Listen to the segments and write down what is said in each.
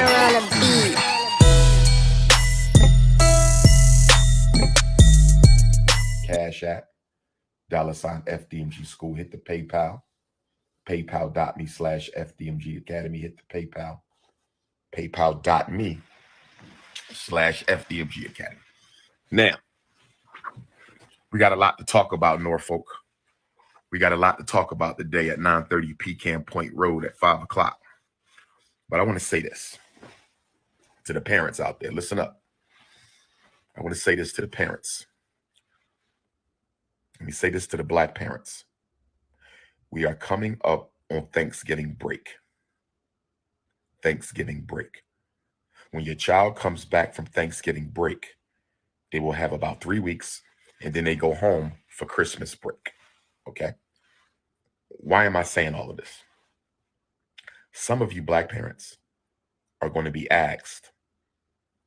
General of B. Cash App, $FDMG School. Hit the PayPal, paypal.me/FDMG Academy. Hit the PayPal, paypal.me/FDMG Academy. Now, we got a lot to talk about, Norfolk. We got a lot to talk about today at 930 Pecan Point Road at 5 o'clock. But I want to say this to the parents out there. Listen up. I want to say this to the parents. Let me say this to the Black parents. We are coming up on Thanksgiving break. Thanksgiving break. When your child comes back from Thanksgiving break, they will have about 3 weeks, and then they go home for Christmas break. Okay? Why am I saying all of this? Some of you Black parents are going to be asked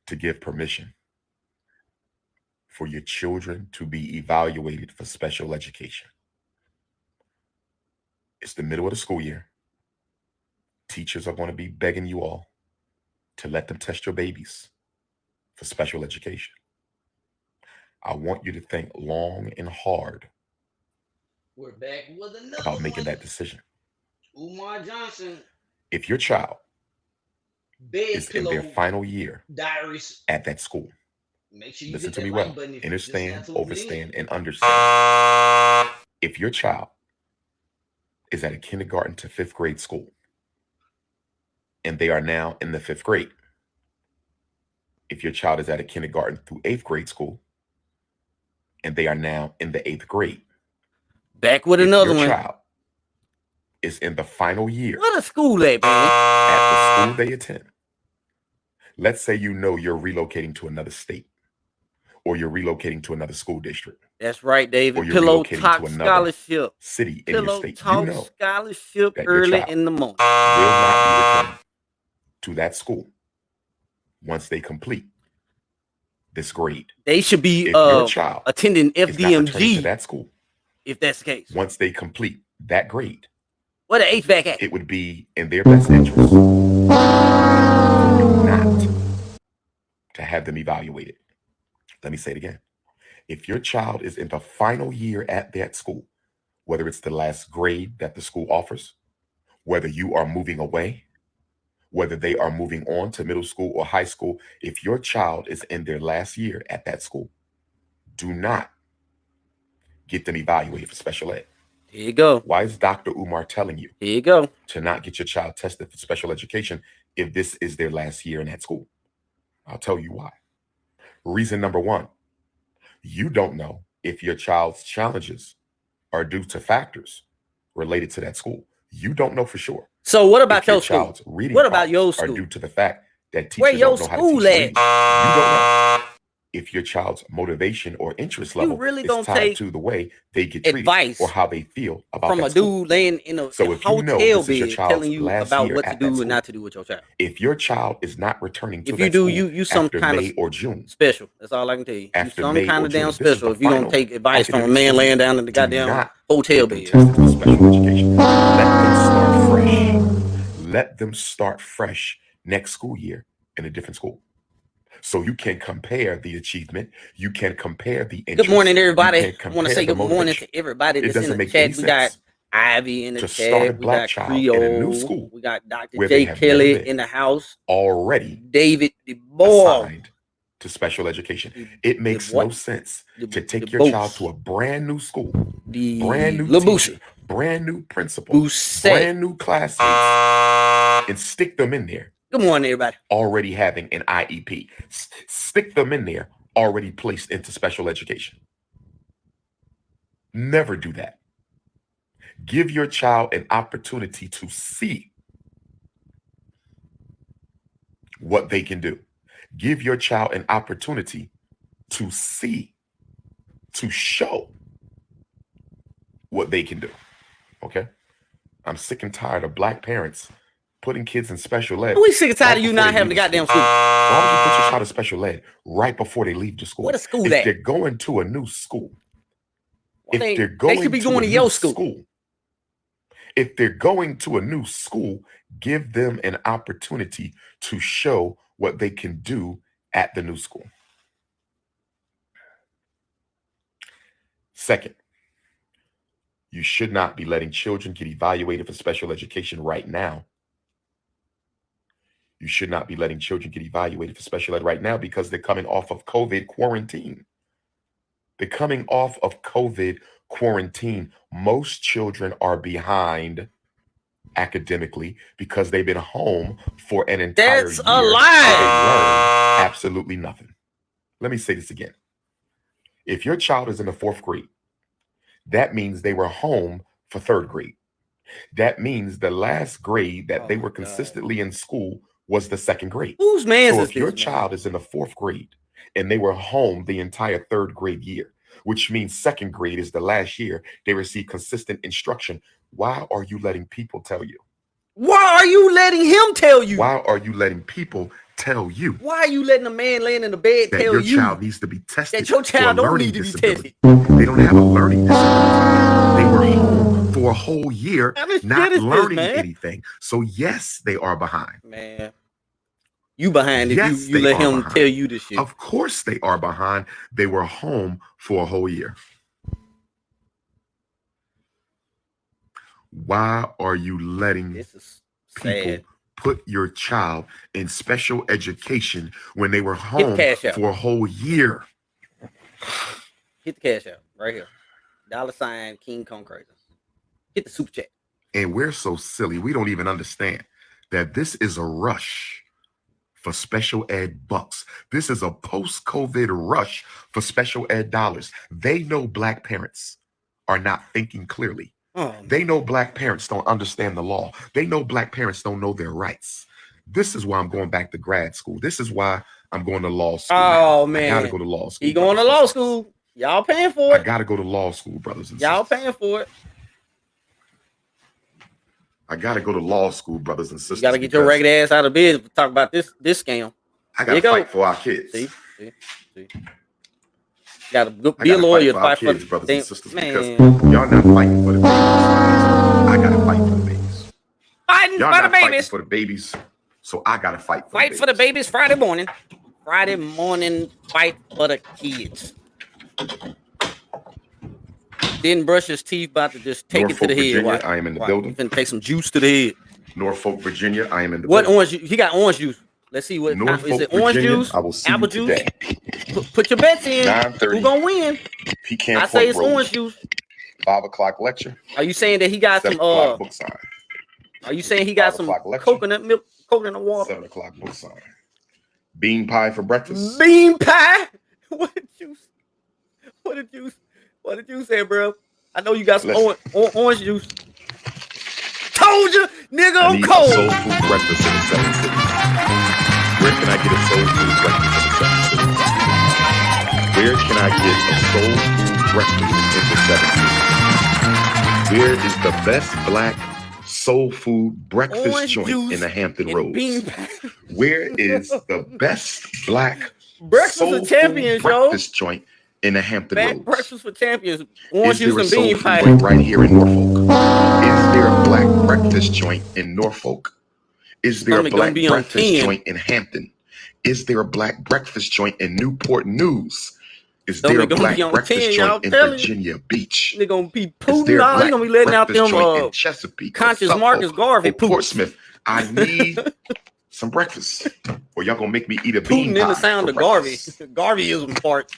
to give permission for your children to be evaluated for special education. It's the middle of the school year. Teachers are going to be begging you all to let them test your babies for special education. I want you to think long and hard We're back with another about making one. that decision. Umar Johnson. If your child Bed is in their final year diaries at that school, make sure you listen hit to that me like well. button if Understand, you overstand, and understand. If your child is at a kindergarten to 5th grade school, and they are now in the 5th grade. If your child is at a kindergarten through 8th grade school, and they are now in the 8th grade. Back with another one. If your child is in the final year. What a school at, man? At the school they attend. Let's say you know you're relocating to another state, or you're relocating to another school district. That's right, David. Or you're Pillow relocating Talk to another scholarship. city in Pillow your state. Talk You know scholarship that your early child in the morning will not be returning to that school once they complete this grade. They should be your child attending FDMG to that school. If that's the case. Once they complete that grade, what the HVAC at? It would be in their best interest not to have them evaluated. Let me say it again. If your child is in the final year at that school, whether it's the last grade that the school offers, whether you are moving away, whether they are moving on to middle school or high school, if your child is in their last year at that school, do not get them evaluated for special ed. Here you go. Why is Dr. Umar telling you Here you go to not get your child tested for special education if this is their last year in that school? I'll tell you why. Reason number one, you don't know if your child's challenges are due to factors related to that school. You don't know for sure. So what about your school? Child's reading what about your school? Are due to the fact that teachers Where your don't know school how to teach at? reading. You don't know if your child's motivation or interest level really is tied to the way they get treated advice or how they feel about from that a school. dude laying in a So if you know hotel this is your bed child's telling you last about year what to at do that and school, not to do with your child. if your child is not returning to if that you do, school you some after kind May of or June, special. That's all I can tell you. After you some May kind or of June, damn this is special the if you don't final take advice from a academic man school laying year. down in the Do goddamn not hotel get them bed. tested for special education. Let them start fresh. Let them start fresh next school year in a different school. So you can compare the achievement. You can compare the interest. Good morning, everybody. You can I want to compare say the good morning motivation. to everybody It that's in doesn't the make any chat. We got sense Ivy in the to start a chat. We Black got child in a new Creole. school We got Dr. where they J. have never Kelly been in the house. already David the boy. assigned to special education. It makes no sense to take your boss. child to a brand new school, The brand new Labushi. teacher, brand new principal, Busset. brand new classmates, and stick them in there. Good morning, everybody. Already having an IEP. Stick them in there, already placed into special education. Never do that. Give your child an opportunity to see what they can do. Give your child an opportunity to see, to show what they can do. Okay? I'm sick and tired of Black parents putting kids in special ed. We sick and tired of you not having the goddamn school. Why would you put your child in special ed right before they leave the school? What a school if at? they're going to a new school, Well, if they're going they should be going to a your new school. If they're going to a new school, give them an opportunity to show what they can do at the new school. Second, you should not be letting children get evaluated for special education right now. You should not be letting children get evaluated for special ed right now because they're coming off of COVID quarantine. They're coming off of COVID quarantine. Most children are behind academically because they've been home for an entire That's year. a And lie. they learned absolutely nothing. Let me say this again. If your child is in the 4th grade, that means they were home for 3rd grade. That means the last grade that they Oh were my God. consistently in school was the 2nd grade. Whose man's So is if your this, child is in the 4th grade and they were home the entire 3rd grade year, which means 2nd grade is the last year they receive consistent instruction, why are you letting people tell you? Why are you letting him tell you? Why are you letting people tell you Why are you letting a man laying in the bed that tell your you child needs to be tested that your for a child don't learning need to be disability? tested? They don't have a learning disability. They were home for a whole year How much not shit is this, learning man? anything. So yes, they are behind. Man, you behind if Yes, you they let are him behind. tell you this shit. Of course they are behind. They were home for a whole year. Why are you letting This is people sad. put your child in special education when they were Hit the home cash out. for a whole year? Hit the cash out right here. $ King Kong Crazy. Hit the super chat. And we're so silly. We don't even understand that this is a rush for special ed bucks. This is a post-COVID rush for special ed dollars. They know Black parents are not thinking clearly. Oh, They know Black parents don't understand the law. They know Black parents don't know their rights. This is why I'm going back to grad school. This is why I'm going to law school. Oh, now. I gotta man. go to law school. He going to brothers and law sisters. school. Y'all paying for I it. gotta go to law school, brothers and Y'all sisters. paying for it. I gotta go to law school, brothers and sisters. You gotta get your because ragged ass out of bed to talk about this scam. I There gotta you go. fight for our kids. See. Gotta I be a gotta lawyer. fight for our Fight for kids, brothers damn and sisters, because man. y'all not fighting for the babies. I gotta fight for the babies. Fighting Y'all for the not fighting babies. for the babies, so I gotta fight for Fight the for the babies. babies Friday morning. Friday morning fight for the kids. Didn't brush his teeth, about to just take it Norfolk, to the head. Virginia, Watch. I am in the Watch. building. You finna take some juice to the head. Norfolk, Virginia, I am in the What building. orange juice? He got orange juice. Let's see what Norfolk, is it. Orange Virginia, juice, I will see apple you juice. today. Put your bets in. 9:30. Who gonna win? Pecan I say Point it's Road. orange juice. 5 o'clock lecture. Are you saying that he got 7 some o'clock book sign. Are you saying he got 5 some o'clock lecture. coconut milk, coconut water? 7 o'clock book sign. Bean pie for breakfast. Bean pie? What did you say, bro? I know you got some orange juice. Told you, nigga, I I'm need a cold. soul food breakfast in the 7 cities. Where can I get a soul food breakfast in the 7 cities? Where can I get a soul food breakfast in the 7 cities? Where is the best Black soul food breakfast Orange joint juice in the Hampton and bean Roads? pie. Where is the best Black Breakfast soul for champions, food yo. breakfast joint in the Hampton Back Roads? breakfast for champions. Orange Is there juice a and soul bean food pie. joint right here in Norfolk? Is there a Black breakfast joint in Norfolk? Is there a Stomach gonna Black be on breakfast 10. joint in Hampton? Is there a Black breakfast joint in Newport News? Is there a Stomach gonna Black be on breakfast 10, y'all joint in telling you. Virginia Beach? They're gonna be Is pooting there a out. He Black gonna be letting out breakfast them joint in Chesapeake, or conscious Suffolk, Marcus Garvey or poops. Portsmouth? I need some breakfast, or y'all gonna make me eat a bean Pooting in pie the sound for of Garvey. breakfast. Garveyism part.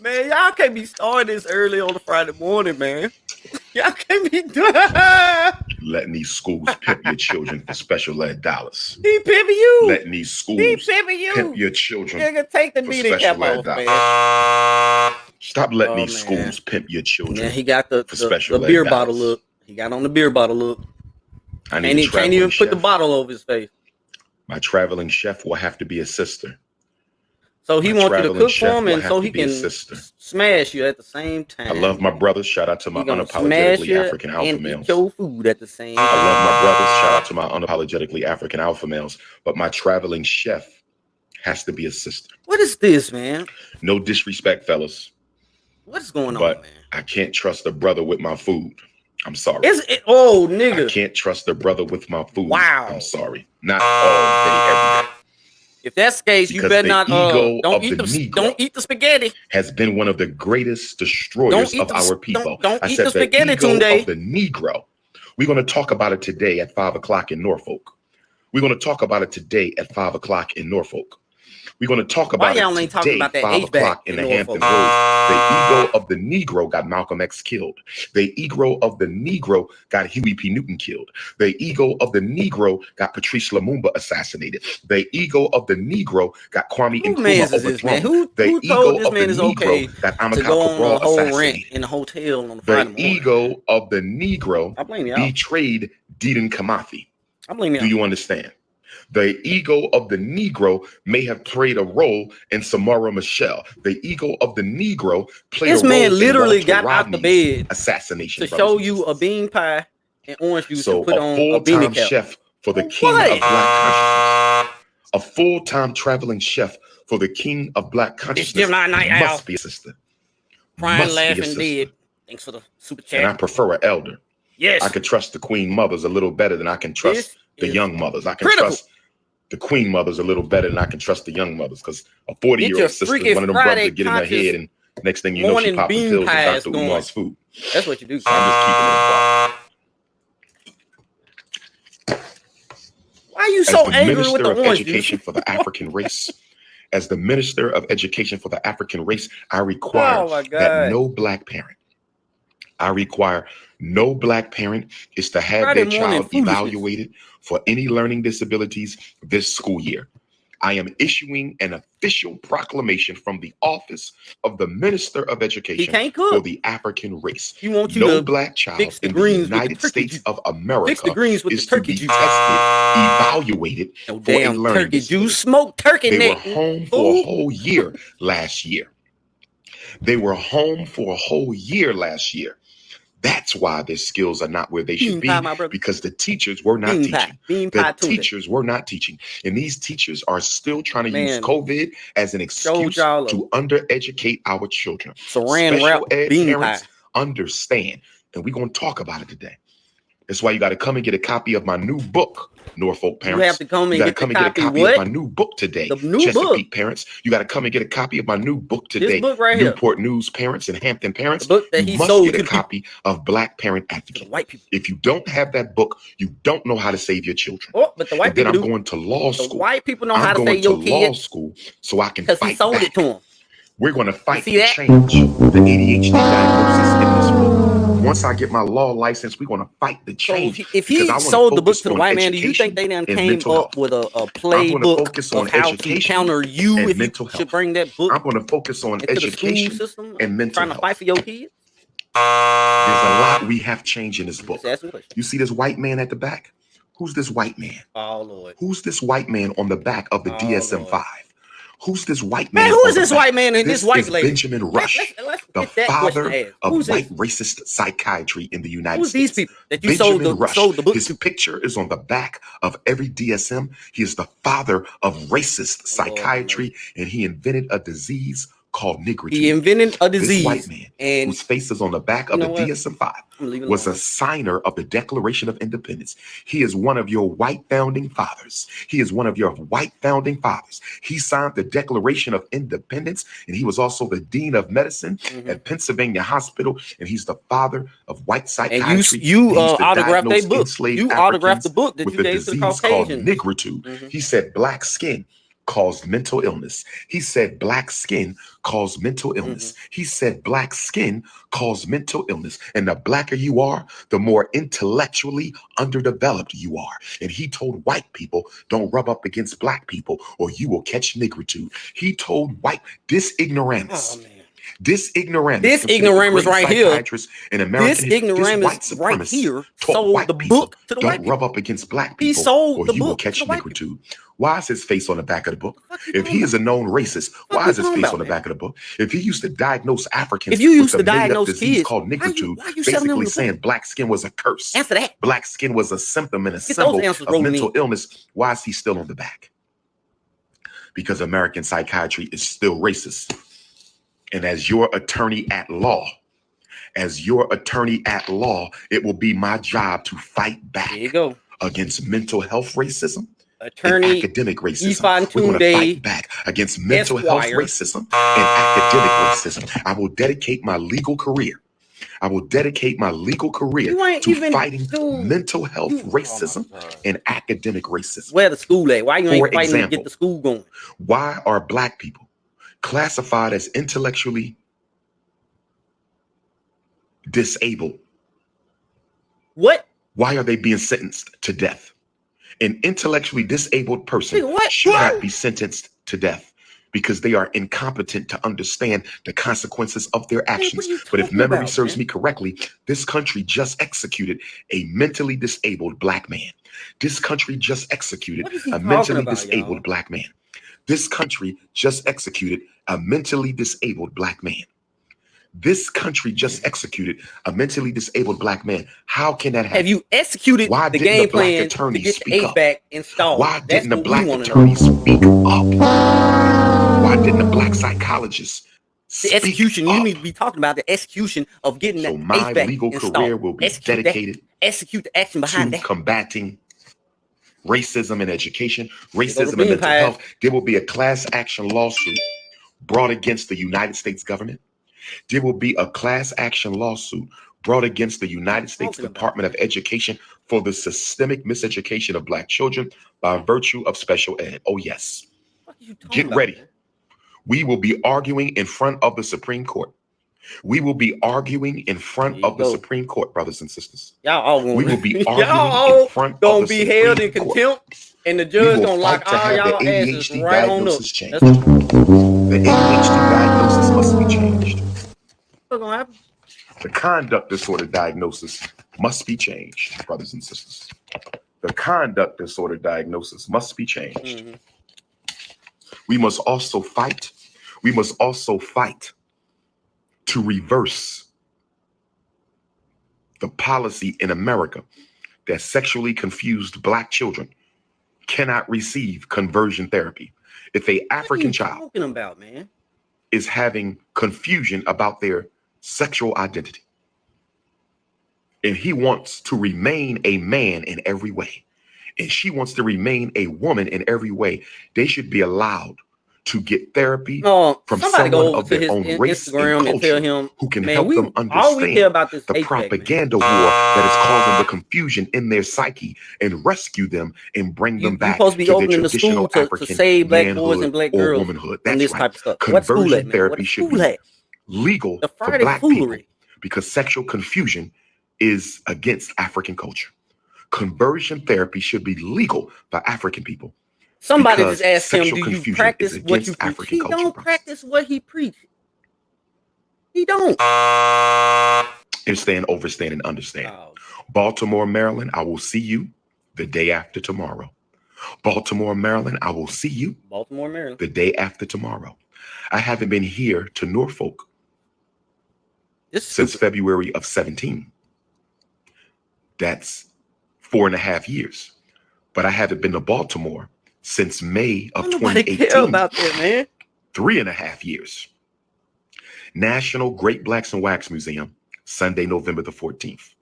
Man, y'all can't be starting this early on a Friday morning, man. Y'all can't be doing. Letting these schools pimp your children for special ed dollars. He pimping you. Letting these schools He pimping you. pimp your children Nigga, take the for beating cap special ed off, dollars. man. Stop letting Oh, these man. schools pimp your children. Yeah, he got the for special ed beer dollars. bottle look. He got on the beer bottle look. I need And a he can't traveling even put the chef. bottle over his face. My traveling chef will have to be a sister. So he My wants you to traveling cook chef for him, will and have so to he be a can sister. smash you at the same time. I love my brothers. Shout out to my He gonna smash unapologetically you African alpha and males. eat your food at the same I time. love my brothers. Shout out to my unapologetically African alpha males. But my traveling chef has to be a sister. What is this, man? No disrespect, fellas, What is going but on, man? I can't trust a brother with my food. I'm sorry. Is it? Oh, I nigga. can't trust a brother with my food. Wow. I'm sorry. Not all day, every day. If that's the case, you Because better the not. ego Don't of eat the the Negro don't eat the spaghetti. has been one of the greatest destroyers of our people. Don't I eat said the the spaghetti, ego Tunde. of the Negro. We're going to talk about it today at 5 o'clock in Norfolk. We're going to talk about it today at 5 o'clock in Norfolk. We're going to talk about y'all it ain't talking today, about that 5 H-back o'clock in in the Hampton Norfolk? Roads. The ego of the Negro got Malcolm X killed. The ego of the Negro got Huey P. Newton killed. The ego of the Negro got Patrice Lumumba assassinated. The ego of the Negro got Kwame Who man Nkrumah is this, man? overthrown. Who told ego this of man the it's Negro okay got to Amilcar go on a Cabral whole rant assassinated. in a hotel on a Friday The morning? ego of the Negro I blame y'all. betrayed Dedan Kamathi. I blame y'all. Do you understand? The ego of the Negro may have played a role in Samara Machel. The ego of the Negro played This a role man literally in Walter got out the Rodney's bed assassination. to show you a bean pie and orange juice and put a on a full-time beanie cap. chef for the For king what? of Black consciousness. A full-time traveling chef for the king of Black consciousness must be a sister. Crying, Must be a laughing, sister. dead. Thanks for the super And I chat. prefer an elder. Yes. I could trust the queen mothers a little better than I can trust the young mothers. I can trust the queen mothers a little better than I can trust the young mothers, because a 40-year-old sister, one of them brothers that get in her head, and next thing you know, she popping pills with Dr. Umar's food. That's what you do. So I'm just keeping it apart. Why are you so angry with Minister the of orange Education juice? for the African race, as the Minister of Education for the African race, I require that no Black parent, is to have Friday their morning child foolishness. evaluated for any learning disabilities this school year. I am issuing an official proclamation from the office of the Minister of Education for the African race. He wants you No to Black child fix the in the greens with the United turkey States of America Fix the greens with is the to turkey be juice. tested, evaluated No for a damn learning turkey disability. juice. Smoke turkey They neck. were home for a whole year last year. That's why their skills are not where they should be, because the teachers were not teaching. The teachers were not teaching. And these teachers are still trying to use COVID as an excuse to undereducate our children. Special ed parents understand. And we're going to talk about it today. That's why you got to come and get a copy of my new book, Norfolk parents. You have to come and get a copy of my new book today. The new Chesapeake book. parents, you got to come and get a copy of my new book today. This book right Newport News parents and Hampton parents, the book that you he must sold get a to copy of Black Parent Advocate. white people. If you don't have that book, you don't know how to save your children. Oh, but the white people then I'm going to law school. The white people know how to save your kids. Law school so I can fight he sold back. it to them. We're going to fight to change the ADHD diagnosis in this book. Once I get my law license, we're going to fight the change. So if he sold the book to the white man, do you think they done came up with a playbook of how to counter you if you should bring that book? I'm going to focus on education and mental health. Trying to fight for your kids? There's a lot we have changed in this book. You see this white man at the back? Who's this white man? Oh, Lord. Who's this white man on the back of the DSM-5? Who's this white man? Man, who is this white man and this white lady? Benjamin Rush, the father of white racist psychiatry in the United States. Who's these people that you sold the book His picture is on the back of every DSM. He is the father of racist psychiatry, and he invented a disease called nigritude. He invented a disease. This white man, and whose face is on the back of the DSM-5, was a signer of the Declaration of Independence. He is one of your white founding fathers. He signed the Declaration of Independence, and he was also the dean of medicine at Pennsylvania Hospital, and he's the father of white psychiatry. And you autographed a book. You autographed the book that you gave to the Caucasians. Nigritude. He said black skin caused mental illness. He said black skin caused mental illness. He said black skin caused mental illness. And the blacker you are, the more intellectually underdeveloped you are. And he told white people, don't rub up against black people or you will catch nigritude. He told this ignoramus. Oh, man. This ignoramus right here. In American, this ignoramus right here sold the book to the white people. Don't rub up against black people. He sold or the you book will catch to the white nigritude. Why is his face on the back of the book? If he is a known racist, why is his face on the back of the book? If he used to diagnose Africans with a made-up disease called nigritude, basically saying black skin was a curse. Answer that. Black skin was a symptom and a symbol of mental illness. Why is he still on the back? because American psychiatry is still racist. And as your attorney at law, it will be my job to fight back against mental health racism and academic racism. We're going to fight back against mental health racism and academic racism. I will dedicate my legal career. To fighting mental health racism and academic racism. Where the school at? Why you ain't fighting to get the school going? Why are Black people classified as intellectually disabled? What? Why are they being sentenced to death? An intellectually disabled person should not be sentenced to death because they are incompetent to understand the consequences of their actions. But if memory serves me correctly, this country just executed a mentally disabled Black man. This country just executed a mentally disabled Black man. This country just executed a mentally disabled Black man. This country just executed a mentally disabled Black man. How can that happen? Have you executed the game plan to get the HVAC installed? Why didn't the Black attorney speak up? Why didn't the Black psychologist speak up? The execution, you need to be talking about the execution of getting that HVAC installed. So my legal career will be dedicated execute the action behind that. Combating racism in education, racism in mental health. There will be a class action lawsuit brought against the United States government. There will be a class action lawsuit brought against the United States Department of Education for the systemic miseducation of Black children by virtue of special ed. Oh, yes. Get ready. Man? We will be arguing in front of the Supreme Court. We will be arguing in front of the Supreme Court, brothers and sisters. We will be arguing in front of the Supreme Court. Gonna be held in contempt, and the judge gonna lock all y'all asses right on up. The ADHD diagnosis must be changed. What's gonna happen? The conduct disorder diagnosis must be changed, brothers and sisters. The conduct disorder diagnosis must be changed. Mm-hmm. We must also fight. We must also fight to reverse the policy in America that sexually confused Black children cannot receive conversion therapy. If an African child is having confusion about their sexual identity and he wants to remain a man in every way, and she wants to remain a woman in every way, they should be allowed to get therapy from someone of their own race and culture who can help them understand the propaganda war that is causing the confusion in their psyche and rescue them and bring them back to their traditional African manhood or womanhood. That's right. Conversion therapy should be legal for Black people because sexual confusion is against African culture. Conversion therapy should be legal for African people. Somebody just asked him, do you practice what you preach? He don't practice what he preaches. He don't. Understand, overstand, and understand. Baltimore, Maryland, I will see you the day after tomorrow. Baltimore, Maryland, I will see you the day after tomorrow. I haven't been here to Norfolk since February of 17. That's 4.5 years. But I haven't been to Baltimore since May of 2018. Care about that, man. 3.5 years. National Great Blacks and Wax Museum, Sunday, November the 14th.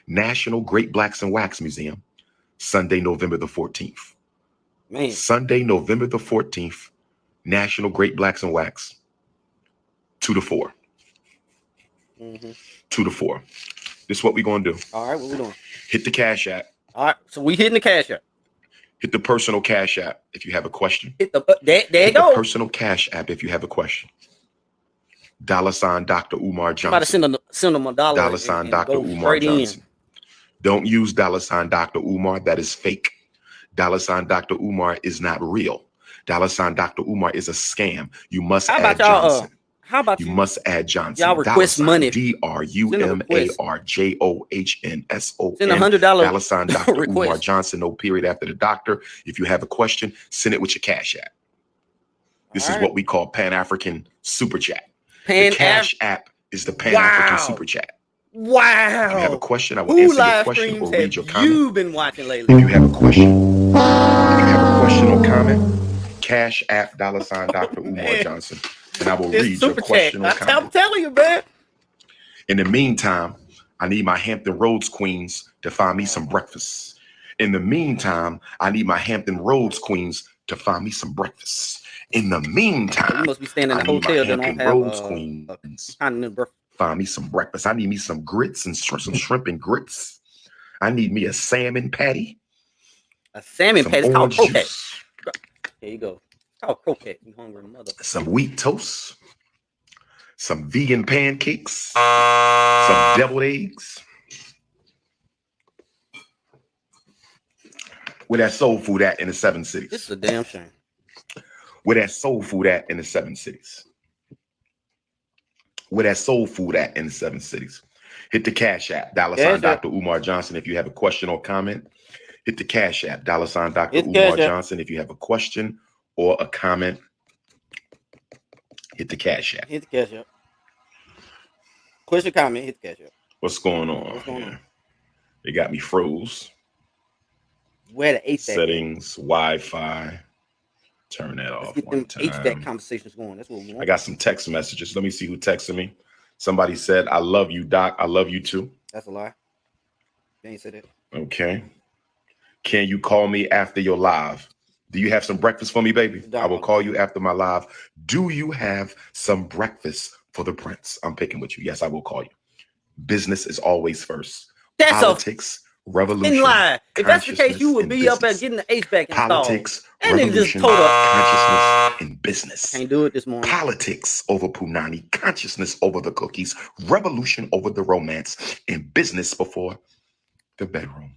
National Great Blacks and Wax Museum, Sunday, November the 14th. Man. Sunday, November the 14th, National Great Blacks and Wax, 2 to 4. 2 to 4. This is what we're going to do. All right, what we doing? Hit the Cash App. All right, so we hitting the Cash App. Hit the personal Cash App if you have a question. Hit the there you go. The personal Cash App if you have a question. $ Dr. Umar Johnson. Send them $1. $ Dr. Umar Johnson. Don't use $ Dr. Umar. That is fake. $ Dr. Umar is not real. $ Dr. Umar is a scam. You must add Johnson. How about you must add Johnson. Y'all request money. DRUMARJOHNSON. Send $100. $ Dr. Umar Johnson. No period after the doctor. If you have a question, send it with your Cash App. This is what we call Pan-African Super Chat. The Cash App is the Pan-African Super Chat. Wow. If you have a question, I will answer your question or read your comment. You've been watching lately. If you have a question or comment, Cash App, $ Dr. Umar man. Johnson, and I will This read your super question or chat. I'm comment. telling you, man. In the meantime, I need my Hampton Roads queens to find me some breakfast. In the meantime, I need my Hampton Roads queens to find me some breakfast. In the meantime, You must be staying in I a need my hotel that don't Hampton have Roads queens. Find me some breakfast. I need me some grits and some shrimp and grits. I need me a salmon patty. A salmon patty. It's called croquette. Juice. There you go. It's called croquette. You hungry, mother? Some wheat toast. Some vegan pancakes. Some deviled eggs. Where that soul food at in the 7 cities? This is a damn shame. Where that soul food at in the 7 cities? Where that soul food at in the 7 cities? Hit the Cash App, $ Dr. Umar Johnson, if you have a question or comment. Hit the Cash App, $ Dr. Umar Johnson, if you have a question or a comment. Hit the Cash App. Hit the Cash App. Question, comment, hit the Cash App. What's going on? What's going on? They got me froze. Where the HVAC settings, Wi-Fi. Turn that off. Get them HVAC conversations going. That's what we want. I got some text messages. Let me see who texted me. Somebody said, I love you, Doc. I love you too. That's a lie. They ain't said that. Okay. Can you call me after your live? Do you have some breakfast for me, baby? I will call you after my live. Do you have some breakfast for the prince? I'm picking with you. Yes, I will call you. Business is always first. That's politics, revolution. Lie. If that's the case, you would be up there getting the HVAC installed. Politics, and revolution, just told consciousness, and business. Can't do it this morning. Politics over punani, consciousness over the cookies, revolution over the romance, and business before the bedroom.